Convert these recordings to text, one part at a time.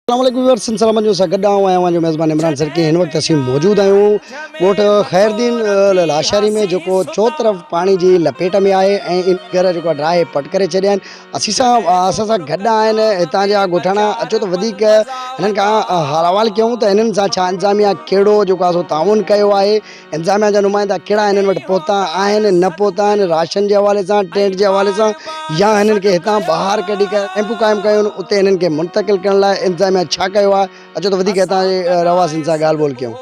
सलाम जो गड्डा आऊँ जो मेज़बान इमरान सर की इन वक्त असीं मौजूद आयूँ ॻोठ खैरदीन लाशारी में जो चो तरफ़ पानी की लपेट में आहे ऐं इन घर जो ड्राए पट करे छॾिया आहिनि। असां सां गॾु आहिनि हितां जा ॻोठाणा। अचो त वधीक हिननि खां हवालु कयूं त हिननि सां छा इंतिज़ामिया कहिड़ो जेको आहे सो ताउन कयो आहे, इंतिज़ामिया जा नुमाइंदा कहिड़ा हिननि वटि पहुता आहिनि न पहुता आहिनि, राशन जे हवाले सां, टेंट जे हवाले सां, या हिननि खे हितां ॿाहिरि कढी करे कैंपूं क़ाइमु कयूं आहिनि उते हिननि खे मुंतक़िल करण लाइ इंतिज़ामिया छा कयो आहे। अचो त वधीक हितां जे रवासियुनि सां ॻाल्हि ॿोल कयूं।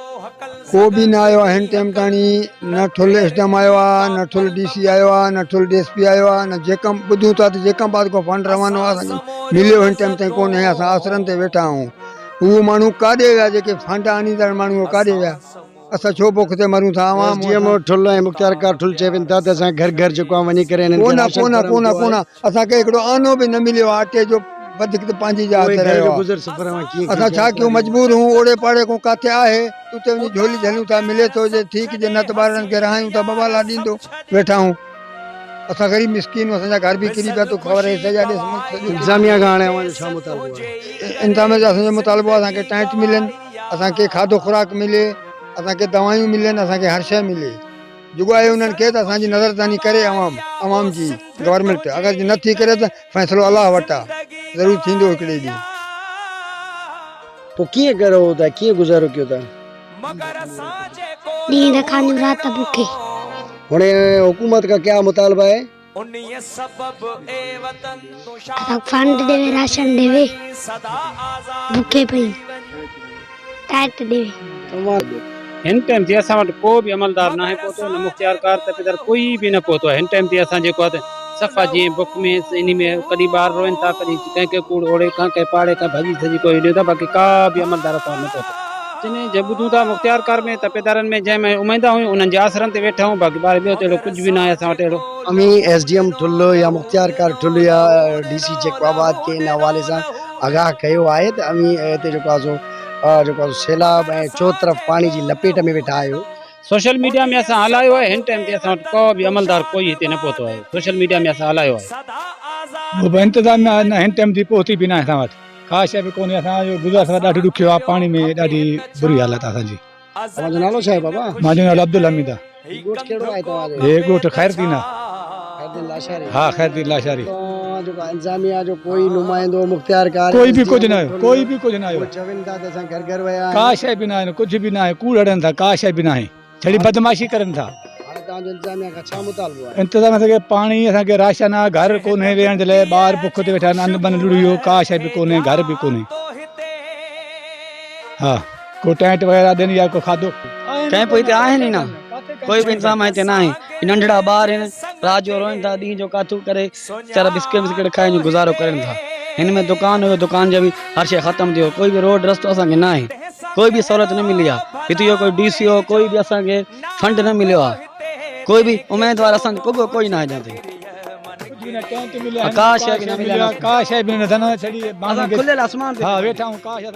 को भी ना आयो हिन टाइम ताणी, न ठुल एसडम आयो आहे, न ठुल डीसी आयो आहे, न ठुल डीएसपी आयो आहे, न जेका ॿुधूं था त जेका बाद को फंड रवानो आहे असांखे मिलियो हिन टाइम ताईं कोन्हे। असां आसरनि ते वेठा आहियूं। उहो माण्हू काॾे विया जेके फंड आणींदड़ माण्हू काॾे विया? असां छो बुख ते मरूं था? जीअं ठुल ऐं मुख़्तियार कार ठुल चइनि था त असां घर घर जेको आहे वञी करे हिननि खे राशन फराहम कोन कयो आहे। असांखे हिकिड़ो आनो बि न मिलियो आहे अटे जो। वधीक त पंहिंजी जात उहे घर रहियो जो आहे। गुज़र सफ़र में कीअं असां छा कयूं? मजबूर हूं। ओड़े पाड़े को किथे आहे उते वञी झोली झलियूं था, मिले थो जे ठीकु, जे न त ॿारनि खे रहायूं था, बबाला ॾींदो वेठा आहियूं। असां ग़रीब मिसकिन, असांजा घर बि किरी पिया थो ख़बर आहे। सॼा इंतिज़ामिया खां हाणे अवां जो छा मुतालबो आहे? इंतिज़ामिया जो असांजो मुतालबो आहे असांखे टेंट मिलनि, असांखे खाधो खुराक मिले, असांखे दवायूं मिलनि, असांखे हर शइ मिले। जेको आहे उन्हनि खे त असांजी नज़रसानी करे अवाम जी गवर्नमेंट। अगरि नथी करे त फ़ैसिलो अलाह वटि आहे, ज़रूरु थींदो हिकिड़े ॾींहुं। पोइ कीअं करो था, कीअं गुज़ारो कयो था? ॾींहं त खाऊं, राति बुखे। हाणे हुकूमत का क्या मुतालबा है? फंड देवे, राशन देवे, भूखे पई टाइट देवे। हिन टाइम ते असां वटि को बि अमलदार न आहे पहुतो, न मुख़्तियार कार तपेदार कोई बि न पहुतो आहे। हिन टाइम ते असां जेको आहे सफ़ा जीअं बुख में इन में कॾहिं ॿार रोइनि था, कॾहिं कंहिंखे कूड़ ओड़े खां कंहिं पाड़े खां भॼी सॼी कोई ॾियो था, बाक़ी का बि अमलदार असां न पहुतो। जिन जे ॿुधूं था मुख़्तियार कार में तपेदारनि में जंहिंमें उमेदा हुयूं उन्हनि जे आसरनि ते वेठा आहियूं, बाक़ी ॿार ॿियो त अहिड़ो कुझु बि न आहे असां वटि अहिड़ो। अमी एसडीएम ठुल या मुख़्तियार कार ठुल या डीसी चेकवाबाद के इन हवाले सां आगाह कयो आहे त अमी हिते जेको आहे सैलाब ऐं चो तरफ़ पानी जी लपेट में वेठा आहियो। सोशल मीडिया में असां हलायो आहे। हिन टाइम ते असां वटि को बि अमलदार कोई हिते न पहुतो आहे। सोशल मीडिया में असां हलायो आहे। इंतिज़ाम हिन टाइम ते पहुती बि न आहे असां वटि का शइ बि कोन्हे। असांजो गुज़ारो ॾाढो ॾुखियो आहे, पाणी में ॾाढी बुरी हालत आहे असांजी। तव्हांजो नालो छा आहे बाबा? मुंहिंजो नालो अब्दुल हमीद आहे। ॻोठ कहिड़ो आहे तव्हांजो? हे ॻोठ खैरदीन आहे। खैरदीन लाशारी? हा, खैरदीन लाशारी। जेको इंतिज़ामिया जो कोई नुमाइंदो मुख़्तियार कार कोई बि कुझु न आयो, कोई बि कुझु न आयो। चवनि था त असां घर घर विया का शइ बि न आहे, कुझु बि न आहे। कूड़ हड़नि था, का शइ बि न आहे, छड़ी बदमाशी करनि था। हाणे तव्हांजो इंतिज़ामिया खां छा मुतालबो आहे? इंतिज़ाम असांखे पाणी, असांखे राशन आहे, घर कोन्हे वेहण जे लाइ, ॿार बुख ते वेठा आहिनि, अन्न बन लुड़ी वियो, का शइ बि कोन्हे, घर बि कोन्हे। हा, को टेंट वग़ैरह ॾियनि या को खाधो कंहिं पोइ हिते आहिनि ई न, कोई बि इंतज़ाम हिते न आहे। नंढड़ा ॿार आहिनि, राति जो रोइनि था, ॾींहं जो काथू करे वीचारा बिस्किट खाइनि गुज़ारो करनि था। हिन में दुकान हुयो, दुकान जो बि हर शइ ख़तमु थियो। कोई बि रोड रस्तो असांखे न आहे, कोई बि सहूलियत न मिली आहे। हिते जो कोई डीसी हो, कोई बि असांखे फंड न मिलियो आहे। कोई बि उमेदवार असांजो पुॻो कोई न आहे जाते। का शइ बि न मिली, का शइ बि न, खुलियल आसमान ते वेठा आहियूं। का शइ